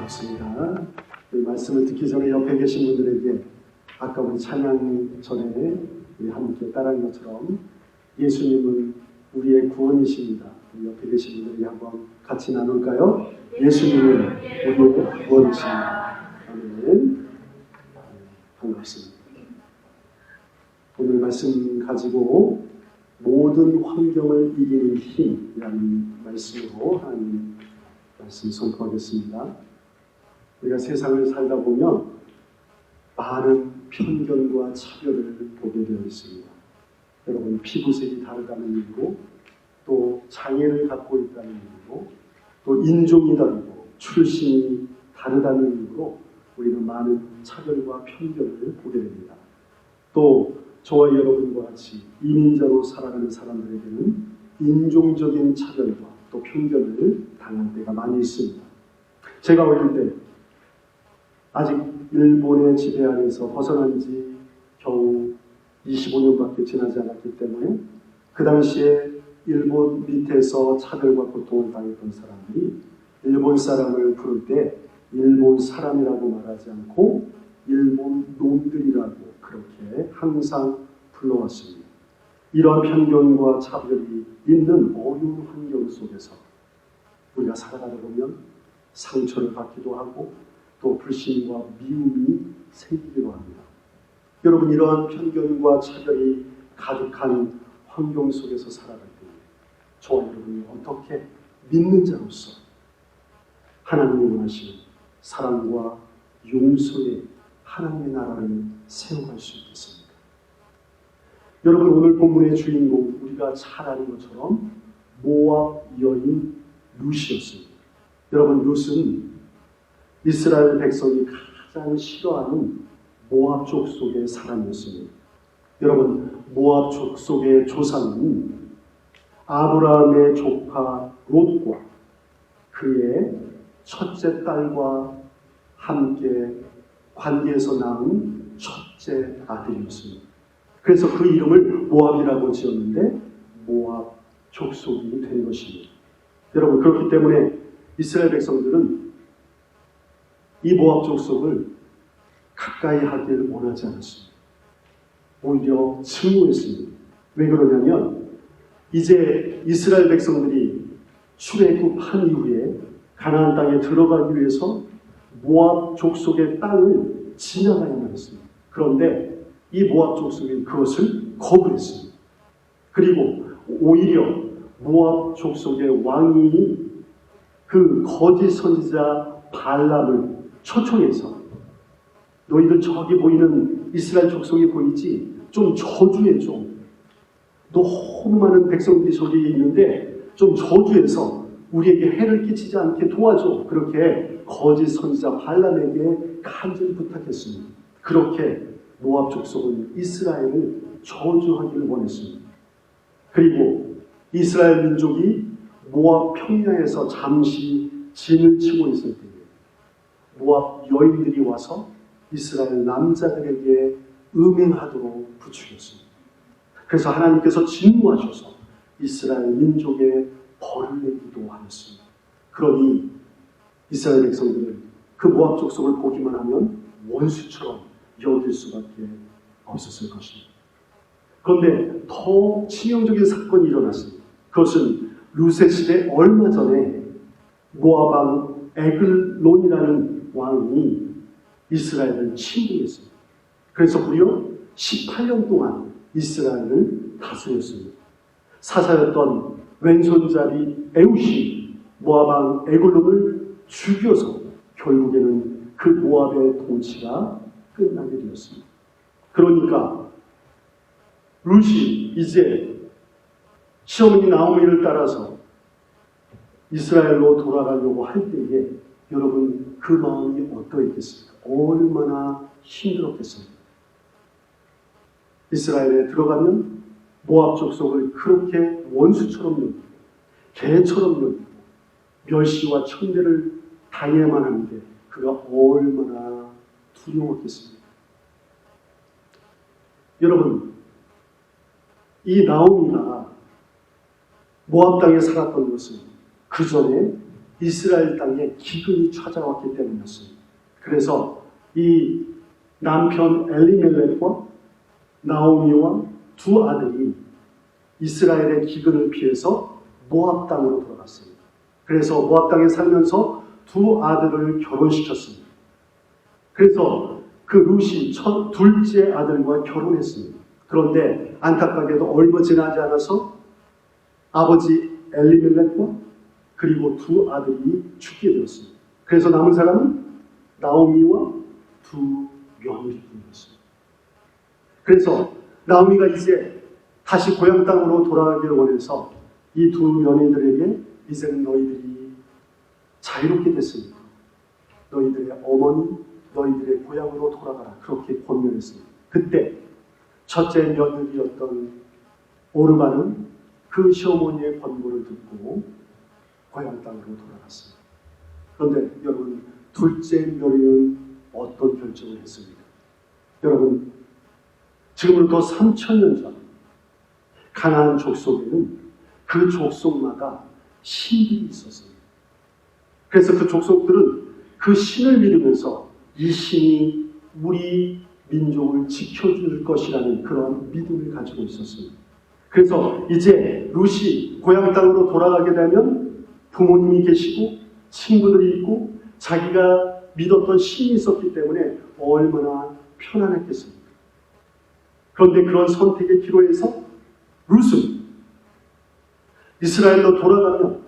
반갑습니다. 이 말씀을 듣기 전에 옆에 계신 분들에게 아까 우리 찬양 전에 우리 함께 따라한 것처럼 예수님은 우리의 구원이십니다. 우리 옆에 계신 분들이 한번 같이 나눌까요? 예수님은 우리의 구원이십니다. 아멘. 반갑습니다. 오늘 말씀 가지고 모든 환경을 이기는 힘이라는 말씀으로 하나님 말씀 선포하겠습니다. 우리가 세상을 살다 보면 많은 편견과 차별을 보게 되어 있습니다. 여러분, 피부색이 다르다는 이유로, 또 장애를 갖고 있다는 이유로, 또 인종이 다르고 출신이 다르다는 이유로 우리는 많은 차별과 편견을 보게 됩니다. 또 저와 여러분과 같이 이민자로 살아가는 사람들에게는 인종적인 차별과 또 편견을 당할 때가 많이 있습니다. 제가 어릴 때 아직 일본의 지배 아래에서 벗어난 지 겨우 25년밖에 지나지 않았기 때문에 그 당시에 일본 밑에서 차별과 고통을 당했던 사람들이 일본 사람을 부를 때 일본 사람이라고 말하지 않고 일본 놈들이라고 그렇게 항상 불러왔습니다. 이러한 편견과 차별이 있는 어려운 환경 속에서 우리가 살아가다 보면 상처를 받기도 하고 또 불신과 미움이 생기기도 합니다. 여러분, 이러한 편견과 차별이 가득한 환경 속에서 살아갈 때 저와 여러분이 어떻게 믿는 자로서 하나님이 원하시는 사랑과 용서의 하나님의 나라를 세워갈 수 있겠습니까? 여러분, 오늘 본문의 주인공 우리가 잘 아는 것처럼 모압 여인 룻이었습니다. 여러분, 룻은 이스라엘 백성이 가장 싫어하는 모압 족속의 사람이었습니다. 여러분, 모압 족속의 조상은 아브라함의 조카 롯과 그의 첫째 딸과 함께 관계에서 낳은 첫째 아들이었습니다. 그래서 그 이름을 모압이라고 지었는데 모압 족속이 된 것입니다. 여러분, 그렇기 때문에 이스라엘 백성들은 이 모압 족속을 가까이 하기를 원하지 않았습니다. 오히려 증오했습니다. 왜 그러냐면 이제 이스라엘 백성들이 출애굽한 이후에 가나안 땅에 들어가기 위해서 모압 족속의 땅을 지나가야만 했습니다. 그런데 이 모압 족속이 그것을 거부했습니다. 그리고 오히려 모압 족속의 왕이 그 거짓 선지자 발람을 초청해서 너희들 저기 보이는 이스라엘 족속이 보이지? 좀 저주해줘. 너무 많은 백성들이 저기 있는데 좀 저주해서 우리에게 해를 끼치지 않게 도와줘. 그렇게 거짓 선지자 발람에게 간절히 부탁했습니다. 그렇게 모압 족속은 이스라엘을 저주하기를 원했습니다. 그리고 이스라엘 민족이 모압 평야에서 잠시 진을 치고 있을 때에 모압 여인들이 와서 이스라엘 남자들에게 음행하도록 부추겼습니다. 그래서 하나님께서 진노하셔서 이스라엘 민족에 벌을 내기도 하였습니다. 그러니 이스라엘 백성들은 그 모압 족속을 보기만 하면 원수처럼 여길 수밖에 없었을 것입니다. 그런데 더 치명적인 사건이 일어났습니다. 그것은 룻의 시대 얼마 전에 모압 왕 에글론이라는 왕이 이스라엘을 침공했습니다. 그래서 무려 18년 동안 이스라엘을 다스렸습니다. 사사였던 왼손잡이 에웃이 모압 왕 에글론을 죽여서 결국에는 그 모압의 통치가 끝나게 되었습니다. 그러니까 룻이 이제 시어머니 나오미를 따라서 이스라엘로 돌아가려고 할 때에 여러분, 그 마음이 어떠했겠습니까? 얼마나 힘들었겠습니까? 이스라엘에 들어가면 모압 족속을 그렇게 원수처럼 여기고 개처럼 여기고 멸시와 천대를 당해야만 하는데 그가 얼마나 두려웠겠습니까? 여러분, 이 나오미가 모압 땅에 살았던 것은 그 전에 이스라엘 땅에 기근이 찾아왔기 때문이었습니다. 그래서 이 남편 엘리멜렉과 나오미와 두 아들이 이스라엘의 기근을 피해서 모압 땅으로 돌아갔습니다. 그래서 모압 땅에 살면서 두 아들을 결혼시켰습니다. 그래서 그 룻이 둘째 아들과 결혼했습니다. 그런데 안타깝게도 얼마 지나지 않아서 아버지 엘리멜렉과 그리고 두 아들이 죽게 되었습니다. 그래서 남은 사람은 나오미와 두 며느리뿐이었습니다. 그래서 나오미가 이제 다시 고향 땅으로 돌아가기를 원해서 이 두 며느리들에게 이제는 너희들이 자유롭게 됐으니까 너희들의 어머니, 너희들의 고향으로 돌아가라. 그렇게 권면했습니다. 그때 첫째 며느리였던 오르바는 그 시어머니의 권고를 듣고 고향 땅으로 돌아갔습니다. 그런데 여러분, 둘째 며느리는 어떤 결정을 했습니까? 여러분, 지금으로부터 3000년 전 가나안 족속에는 그 족속마다 신들이 있었습니다. 그래서 그 족속들은 그 신을 믿으면서 이 신이 우리 민족을 지켜줄 것이라는 그런 믿음을 가지고 있었습니다. 그래서 이제 룻이 고향 땅으로 돌아가게 되면 부모님이 계시고 친구들이 있고 자기가 믿었던 신이 있었기 때문에 얼마나 편안했겠습니까? 그런데 그런 선택의 기로에서 룻은 이스라엘로 돌아가면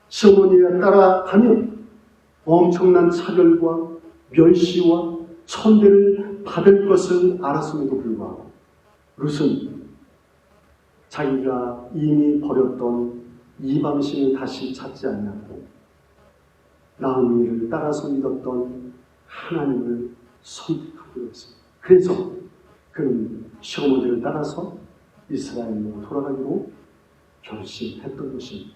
시어머니가 따라가면 엄청난 차별과 멸시와 천대를 받을 것을 알았음에도 불구하고 룻은 자기가 이미 버렸던 이방신을 다시 찾지 않았고 나오미를 따라서 믿었던 하나님을 선택하기로 했습니다. 그래서 그는 시어머니를 따라서 이스라엘로 돌아가기로 결심했던 것입니다.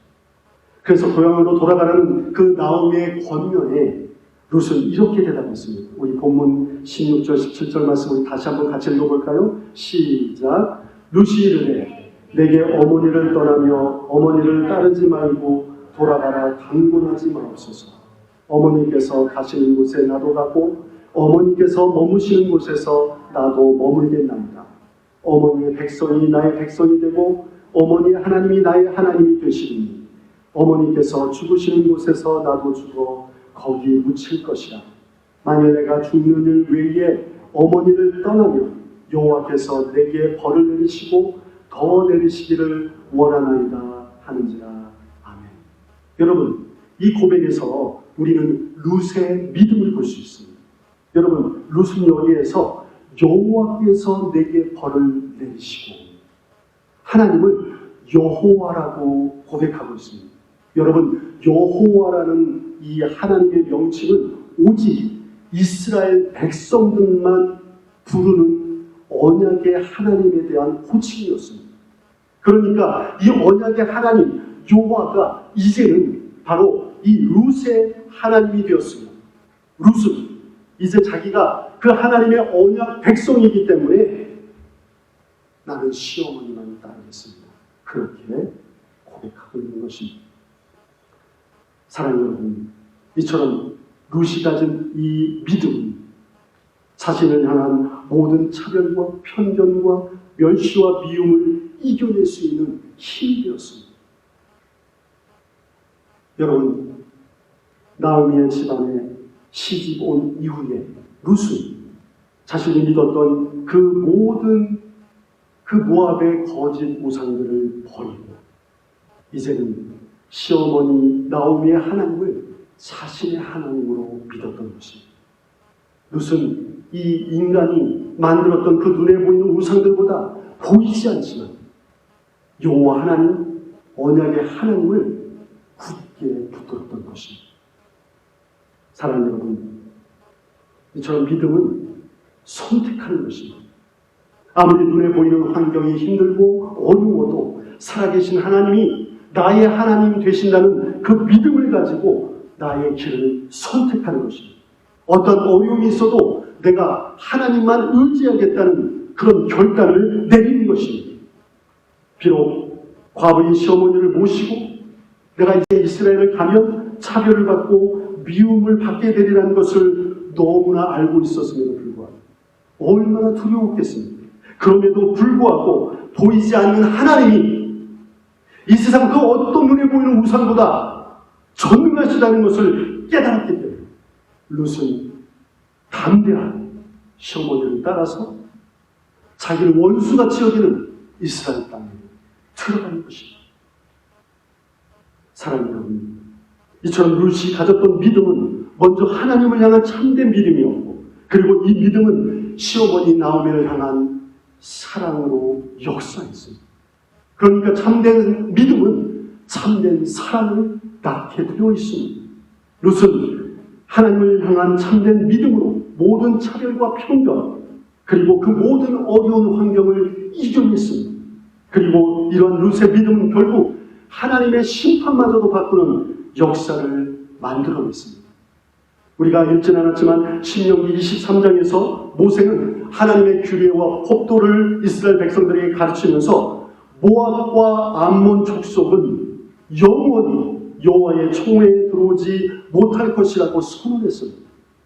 그래서 고향으로 돌아가라는 그 나오미의 권면에 룻은 이렇게 대답했습니다. 우리 본문 16절, 17절 말씀을 다시 한번 같이 읽어볼까요? 시작. 룻이 이르되 내게 어머니를 떠나며 어머니를 따르지 말고 돌아가라 강권하지 마옵소서. 어머니께서 가시는 곳에 나도 가고 어머니께서 머무시는 곳에서 나도 머물겠나이다. 어머니의 백성이 나의 백성이 되고 어머니의 하나님이 나의 하나님이 되시리니 어머니께서 죽으시는 곳에서 나도 죽어 거기 묻힐 것이라. 만일 내가 죽는 일 외에 어머니를 떠나면 여호와께서 내게 벌을 내리시고 더 내리시기를 원하나이다 하는지라. 아멘. 여러분, 이 고백에서 우리는 룻의 믿음을 볼 수 있습니다. 여러분, 룻은 여기에서 여호와께서 내게 벌을 내리시고 하나님을 여호와라고 고백하고 있습니다. 여러분, 여호와라는 이 하나님의 명칭은 오직 이스라엘 백성들만 부르는 언약의 하나님에 대한 호칭이었습니다. 그러니까 이 언약의 하나님 여호와가 이제는 바로 이 룻의 하나님이 되었습니다. 룻은 이제 자기가 그 하나님의 언약 백성이기 때문에 나는 시어머니만 따르겠습니다. 그렇게 고백하고 있는 것입니다. 사랑하는 여러분, 이처럼 룻이 가진 이 믿음은 자신을 향한 모든 차별과 편견과 멸시와 미움을 이겨낼 수 있는 힘이 되었습니다. 여러분, 나오미의 집안에 시집 온 이후에 룻은 자신이 믿었던 그 모든 그 모압의 거짓 우상들을 버리고 이제는 시어머니 나오미의 하나님을 자신의 하나님으로 믿었던 것입니다. 룻은 이 인간이 만들었던 그 눈에 보이는 우상들보다 보이지 않지만 여호와 하나님, 언약의 하나님을 굳게 붙들었던 것입니다. 사랑하는 여러분, 이처럼 믿음은 선택하는 것입니다. 아무리 눈에 보이는 환경이 힘들고 어려워도 살아계신 하나님이 나의 하나님 되신다는 그 믿음을 가지고 나의 길을 선택하는 것입니다. 어떤 어려움이 있어도 내가 하나님만 의지하겠다는 그런 결단을 내리는 것입니다. 비록 과부인 시어머니를 모시고 내가 이제 이스라엘을 가면 차별을 받고 미움을 받게 되리라는 것을 너무나 알고 있었음에도 불구하고 얼마나 두려웠겠습니까? 그럼에도 불구하고 보이지 않는 하나님이 이 세상 그 어떤 눈에 보이는 우상보다 전능하시다는 것을 깨달았기 때문에 룻은 담대하게 시어머니를 따라서 자기를 원수같이 여기는 이스라엘 땅에 들어가는 것입니다. 사랑하는 여러분, 이처럼 룻이 가졌던 믿음은 먼저 하나님을 향한 참된 믿음이었고, 그리고 이 믿음은 시어머니 나오미를 향한 사랑으로 역사했습니다. 그러니까 참된 믿음은 참된 사랑을 낳게 되어 있습니다. 룻은 하나님을 향한 참된 믿음으로 모든 차별과 편견, 그리고 그 모든 어려운 환경을 이겨냈습니다. 그리고 이러한 룻의 믿음은 결국 하나님의 심판마저도 바꾸는 역사를 만들어냈습니다. 우리가 읽진 않았지만 신명기 23장에서 모세는 하나님의 규례와 법도를 이스라엘 백성들에게 가르치면서 모압과 암몬 족속은 영원히 여호와의 총회에 들어오지 못할 것이라고 선언했습니다.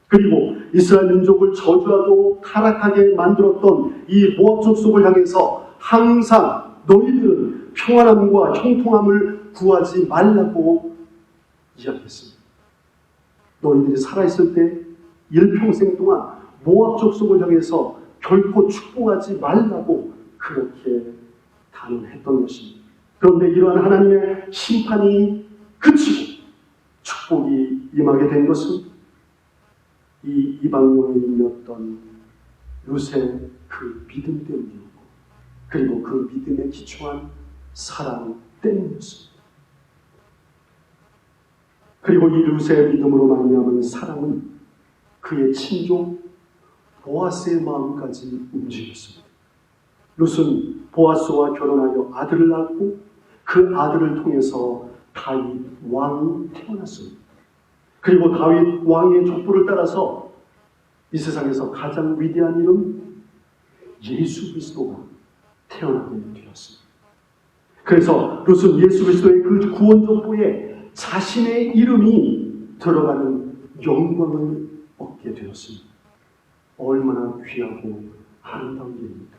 그리고 이스라엘 민족을 저주하고 타락하게 만들었던 이 모압 족속을 향해서 항상 너희들은 평안함과 형통함을 구하지 말라고 이야기했습니다. 너희들이 살아있을 때 일평생 동안 모압 족속을 향해서 결코 축복하지 말라고 그렇게 단언했던 것입니다. 그런데 이러한 하나님의 심판이 그치고 축복이 임하게 된 것은 이 이방 여인이었던 룻의 그 믿음 때문이었고, 그리고 그 믿음에 기초한 사랑 때문이었습니다. 그리고 이 룻의 믿음으로 말미암은 사랑은 그의 친족 보아스의 마음까지 움직였습니다. 룻은 보아스와 결혼하여 아들을 낳고 그 아들을 통해서 다윗 왕이 태어났습니다. 그리고 다윗 왕의 족보를 따라서 이 세상에서 가장 위대한 이름 예수 그리스도가 태어나게 되었습니다. 그래서 룻은 예수 그리스도의 그 구원 족보에 자신의 이름이 들어가는 영광을 얻게 되었습니다. 얼마나 귀하고 아름다운 일입니까?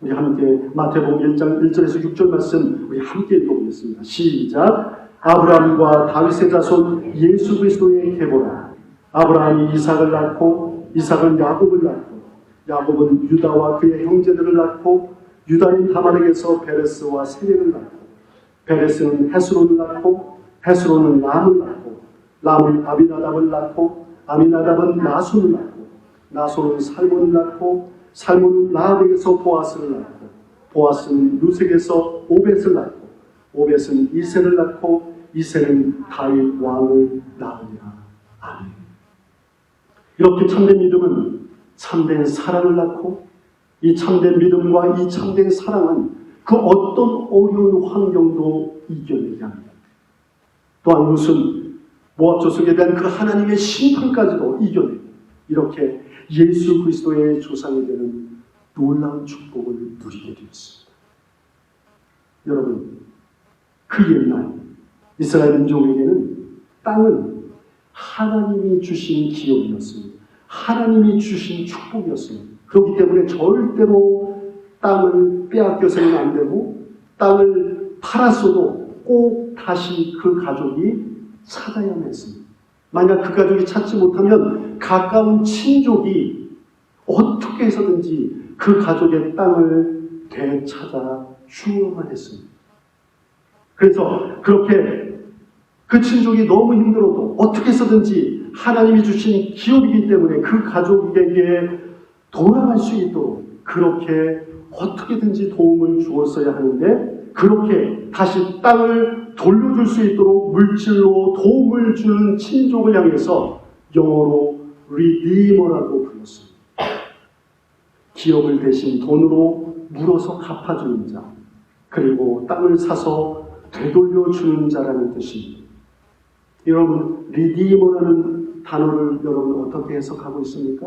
우리 함께 마태복음 1장 1절에서 6절 말씀 우리 함께 읽어보겠습니다. 시작. 아브라함과 다윗의 자손 예수 그리스도의 계보라. 아브라함이 이삭을 낳고 이삭은 야곱을 낳고 야곱은 유다와 그의 형제들을 낳고 유다는 다말에게서 베레스와 세렉을 낳고 베레스는 헤스론을 낳고 헤스론은 람을 낳고 람은 아비나답을 낳고 아미나답은 나손을 낳고 나손은 살몬을 낳고 살몬은 라합에게서 보아스를 낳고 보아스는 룻에게서 오벳을 낳고 오벳은 이새를 낳고 이새는 다윗 왕을 낳으리라. 아멘. 이렇게 참된 믿음은 참된 사랑을 낳고 이 참된 믿음과 이 참된 사랑은 그 어떤 어려운 환경도 이겨내게 합니다. 또한 룻은 모압 족속에 대한 그 하나님의 심판까지도 이겨내고 이렇게 예수 그리스도의 조상이 되는 놀라운 축복을 누리게 되었습니다. 여러분, 그 옛날 이스라엘 민족에게는 땅은 하나님이 주신 기업이었습니다. 하나님이 주신 축복이었습니다. 그렇기 때문에 절대로 땅을 빼앗겨서는 안 되고 땅을 팔았어도 꼭 다시 그 가족이 찾아야만 했습니다. 만약 그 가족이 찾지 못하면 가까운 친족이 어떻게 해서든지 그 가족의 땅을 되찾아 주어야만 했습니다. 그래서 그렇게 그 친족이 너무 힘들어도 어떻게 해서든지 하나님이 주신 기업이기 때문에 그 가족에게 돌아갈 수 있도록 그렇게 어떻게든지 도움을 주었어야 하는데 그렇게 다시 땅을 돌려줄 수 있도록 물질로 도움을 주는 친족을 향해서 영어로 리디머라고 불렀습니다. 기업을 대신 돈으로 물어서 갚아주는 자, 그리고 땅을 사서 되돌려주는 자라는 뜻입니다. 여러분, 리디머라는 단어를 여러분 어떻게 해석하고 있습니까?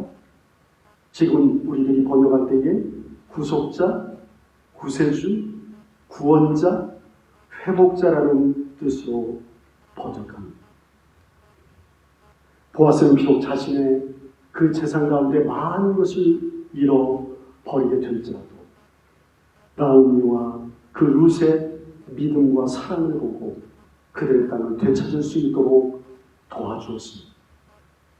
지금 우리들이 번역할 때에 구속자, 구세주, 구원자, 회복자라는 뜻으로 번역합니다. 보아스는 비록 자신의 그 재산 가운데 많은 것을 잃어버리게 될지라도 나오미와 그 룻의 믿음과 사랑을 보고 그들의 땅을 되찾을 수 있도록 도와주었습니다.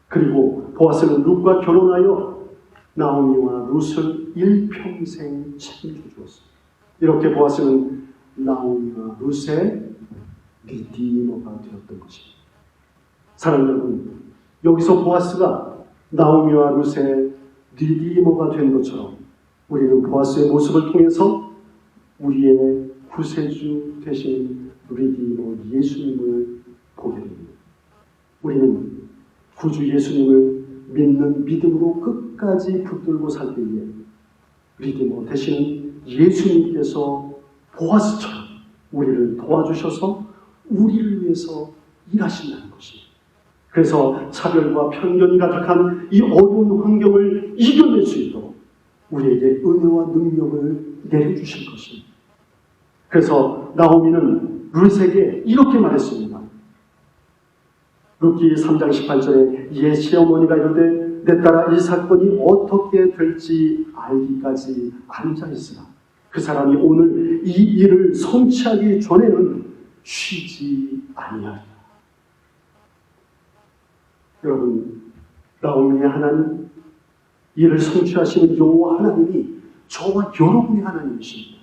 그리고 보아스는 룻과 결혼하여 나오미와 룻을 일평생 책임져 주었습니다. 이렇게 보아스는 나오미와 룻의 리디머가 되었던 것입니다. 사랑하는 여러분, 여기서 보아스가 나오미와 룻의 리디머가 된 것처럼 우리는 보아스의 모습을 통해서 우리의 구세주 되신 리디머 예수님을 보게 됩니다. 우리는 구주 예수님을 믿는 믿음으로 끝까지 붙들고 살 때에 리디머 되시는 예수님께서 보아스처럼 우리를 도와주셔서 우리를 위해서 일하신다는 것입니다. 그래서 차별과 편견이 가득한 이 어려운 환경을 이겨낼 수 있도록 우리에게 은혜와 능력을 내려주실 것입니다. 그래서 나오미는 룻에게 이렇게 말했습니다. 룻기 3장 18절에 이에 시어머니가 이르되 내 딸아 이 사건이 어떻게 될지 알기까지 앉아있으라. 그 사람이 오늘 이 일을 성취하기 전에는 쉬지 아니하리라. 여러분, 나오미의 하나님, 이를 성취하시는 여호와 하나님이 저와 여러분의 하나님이십니다.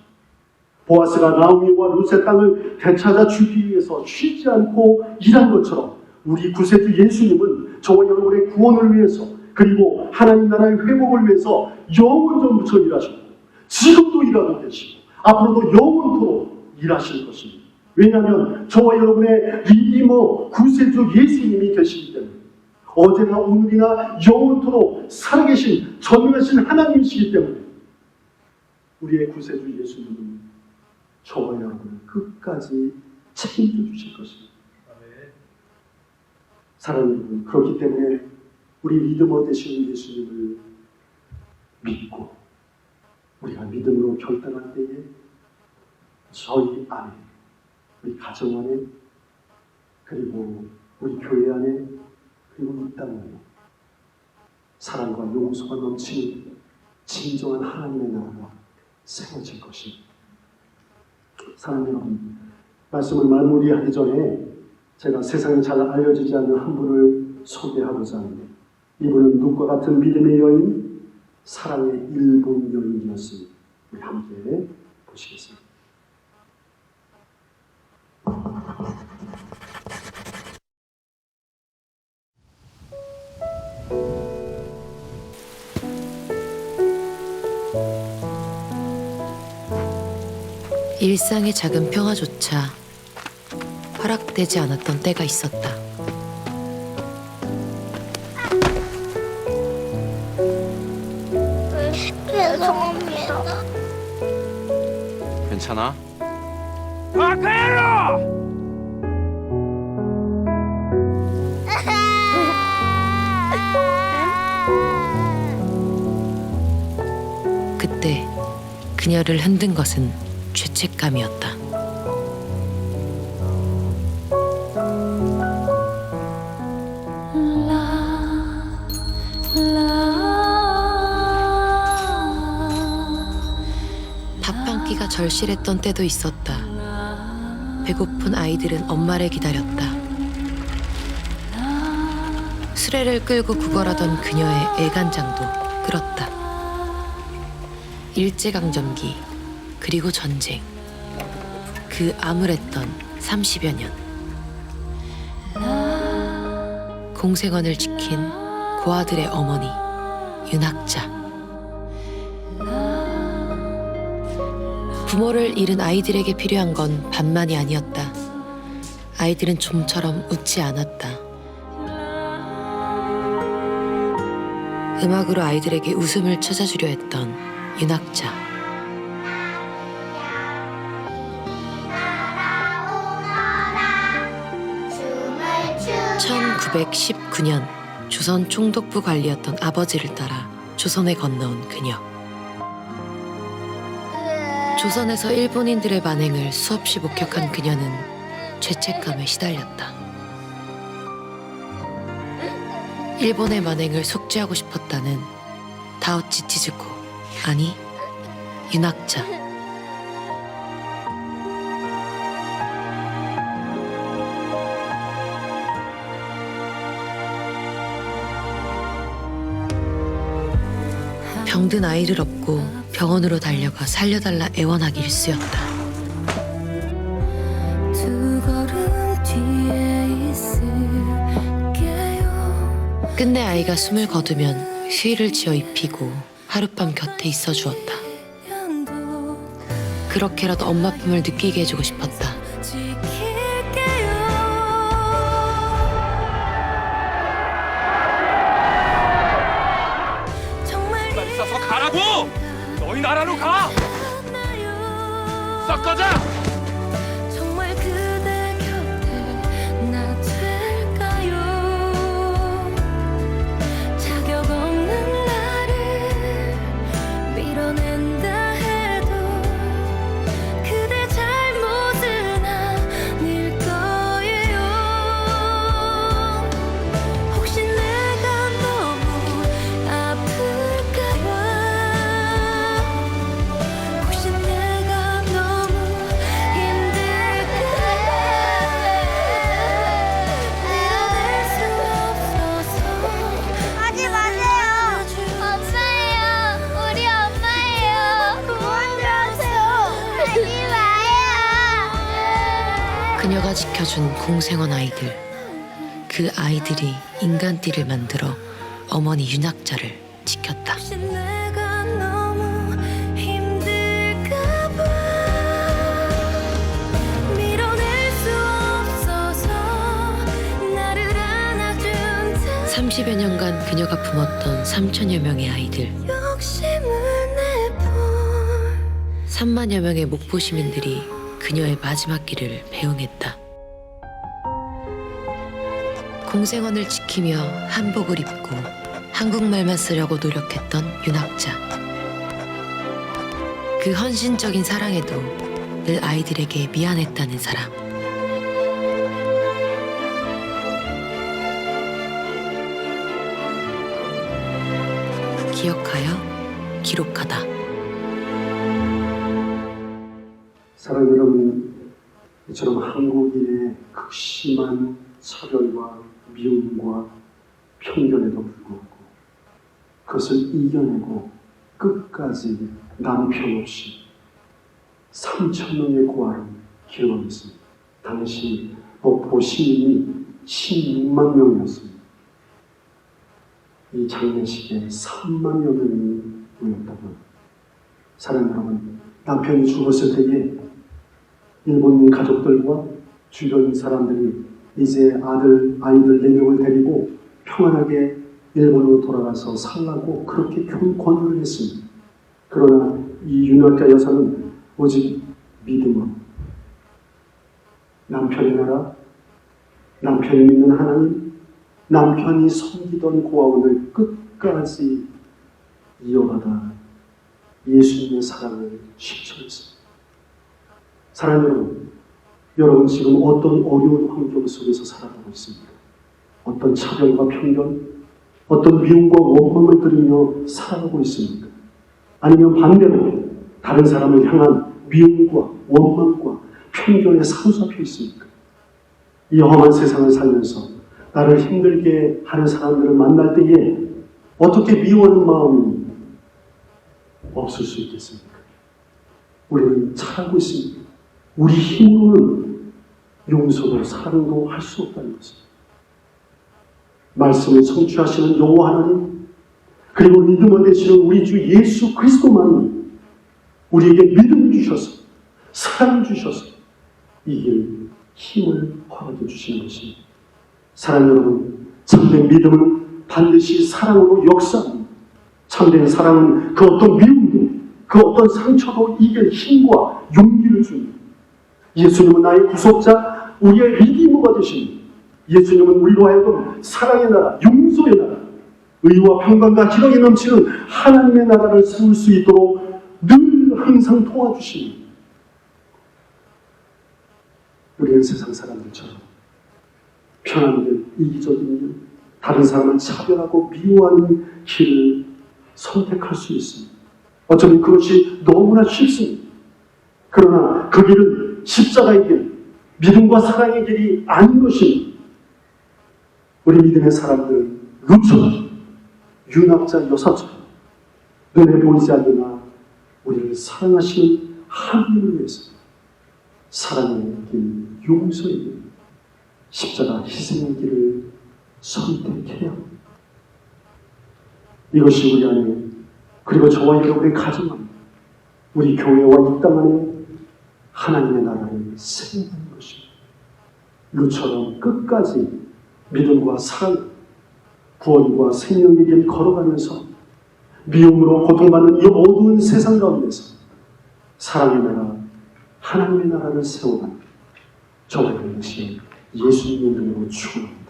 보아스가 나오미와 룻의 땅을 되찾아 주기 위해서 쉬지 않고 일한 것처럼 우리 구세주 예수님은 저와 여러분의 구원을 위해서 그리고 하나님 나라의 회복을 위해서 영원전부터 일하셨고 지금도 일하고 계시고 앞으로도 영원토록 일하실 것입니다. 왜냐하면 저와 여러분의 리디머 구세주 예수님이 계시기 때문에 어제나 오늘이나 영원토록 살아계신 전능하신 하나님이시기 때문에 우리의 구세주 예수님은 저와 여러분을 끝까지 책임져 주실 것입니다. 사랑하는 여러분, 그렇기 때문에 우리 믿음으로 되시는 예수님을 믿고 우리가 믿음으로 결단할 때에 저희 안에, 우리 가정 안에, 그리고 우리 교회 안에, 그리고 이 땅 안에 사랑과 용서가 넘치는 진정한 하나님의 나라가 세워질 것입니다. 사랑하는 여러분, 말씀을 마무리하기 전에 제가 세상에 잘 알려지지 않는 한 분을 소개하고자 합니다. 이분은 룻과 같은 믿음의 여인, 사랑의 일본 여인이었습니다. 우리 함께 보시겠습니다. 일상의 작은 평화조차 허락되지 않았던 때가 있었다. 죄송합니다. 괜찮아? 그때 그녀를 흔든 것은 죄책감이었다. 밥 한 끼가 절실했던 때도 있었다. 배고픈 아이들은 엄마를 기다렸다. 수레를 끌고 구걸하던 그녀의 애간장도 끓었다. 일제강점기, 그리고 전쟁, 그 암울했던 30여 년. 공생원을 지킨 고아들의 어머니, 윤학자. 부모를 잃은 아이들에게 필요한 건 밥만이 아니었다. 아이들은 좀처럼 웃지 않았다. 음악으로 아이들에게 웃음을 찾아주려 했던 윤학자. 1919년 조선 총독부 관리였던 아버지를 따라 조선에 건너온 그녀. 조선에서 일본인들의 만행을 수없이 목격한 그녀는 죄책감에 시달렸다. 일본의 만행을 속죄하고 싶었다는 다우치 치즈코, 아니 윤학자. 병든 아이를 업고 병원으로 달려가 살려달라 애원하기 일쑤였다. 두 걸음 뒤에 있을게요. 끝내 아이가 숨을 거두면 휴일을 지어 입히고 하룻밤 곁에 있어 주었다. 그렇게라도 엄마 품을 느끼게 해주고 싶었다. 있어서 가라고! 너희 나라로 가! 썩 꺼져! 정말 그대 곁에 나 될까요? 자격 없는 나를 밀어낸다 해도 그대 잘못은 아닐 거예요. 혹시 내가 너무 아플까봐, 혹시 내가 너무 힘들까봐 밀어낼 수 없어서. 하지 마세요. 엄마예요. 우리 엄마예요. 그만하세요. 하지 마요. 그녀가 지켜준 공생원 아이들. 그 아이들이 인간띠를 만들어 어머니 윤학자를 지켰다. 혹시 내가 너무 힘들까봐 밀어낼 수 없어서 나를 안아준 30여 년간 그녀가 품었던 3천여 명의 아이들, 욕심을 내볼 3만여 명의 목포 시민들이 그녀의 마지막 길을 배웅했다. 공생원을 지키며 한복을 입고 한국말만 쓰려고 노력했던 윤학자. 그 헌신적인 사랑에도 늘 아이들에게 미안했다는 사람. 기억하여 기록하다. 사랑 여러분, 이처럼 한국인의 극심한 차별과 미움과 편견에도 불구하고 그것을 이겨내고 끝까지 남편 없이 3,000명의 고아를 기억했습니다. 당시 목포 시민이 16만 명이었습니다. 이 장례식에 3만여 명이 모였다면, 사랑 여러분, 남편이 죽었을 때에 일본 가족들과 주변 사람들이 이제 아이들 4명을 데리고 평안하게 일본으로 돌아가서 살라고 그렇게 권유를 했습니다. 그러나 이 윤학자 여사는 오직 믿음으로 남편의 나라, 남편이 믿는 하나님, 남편이 섬기던 고아원을 끝까지 이어가다 예수님의 사랑을 실천했습니다. 사랑하는 여러분, 여러분 지금 어떤 어려운 환경 속에서 살아가고 있습니까? 어떤 차별과 편견, 어떤 미움과 원망을 들으며 살아가고 있습니까? 아니면 반대로 다른 사람을 향한 미움과 원망과 편견에 사로잡혀 있습니까? 이 험한 세상을 살면서 나를 힘들게 하는 사람들을 만날 때에 어떻게 미워하는 마음이 없을 수 있겠습니까? 우리는 잘하고 있습니다. 우리 힘으로는 용서도 사랑도 할 수 없다는 것입니다. 말씀을 성취하시는 여호와 하나님, 그리고 믿음을 되시는 우리 주 예수 그리스도만이 우리에게 믿음을 주셔서 사랑을 주셔서 이길 힘을 허락해 주시는 것입니다. 사랑 여러분, 참된 믿음은 반드시 사랑으로 역사합니다. 참된 사랑은 그 어떤 미움도, 그 어떤 상처도 이길 힘과 용기를 줍니다. 예수님은 나의 구속자, 우리의 리디머가 되십니다. 예수님은 우리로 하여금 사랑의 나라, 용서의 나라, 의와 평강과 희락이 넘치는 하나님의 나라를 세울 수 있도록 늘 항상 도와주십니다. 우리는 세상 사람들처럼 편한 길, 이기적인 길, 다른 사람을 차별하고 미워하는 길을 선택할 수 있습니다. 어쩌면 그것이 너무나 쉽습니다. 그러나 그 길은 십자가의 길, 믿음과 사랑의 길이 아닌 것입니다. 우리 믿음의 사람들은 루처럼, 유납자 여사처럼 눈에 보이지 않으나 우리를 사랑하시는 하나님을 위해서 사랑의 길, 용서의 길, 십자가 희생의 길을 선택해야 합니다. 이것이 우리 안에, 그리고 저와 여러분의 가정 안에, 우리 교회와 이 땅 안에 하나님의 나라를 세우는 것입니다. 루처럼 끝까지 믿음과 사랑, 구원과 생명의 길 걸어가면서 미움으로 고통받는 이 어두운 세상 가운데서 사랑의 나라, 하나님의 나라를 세워가는 저와 여러분 역시 예수님의 이름으로 축원합니다.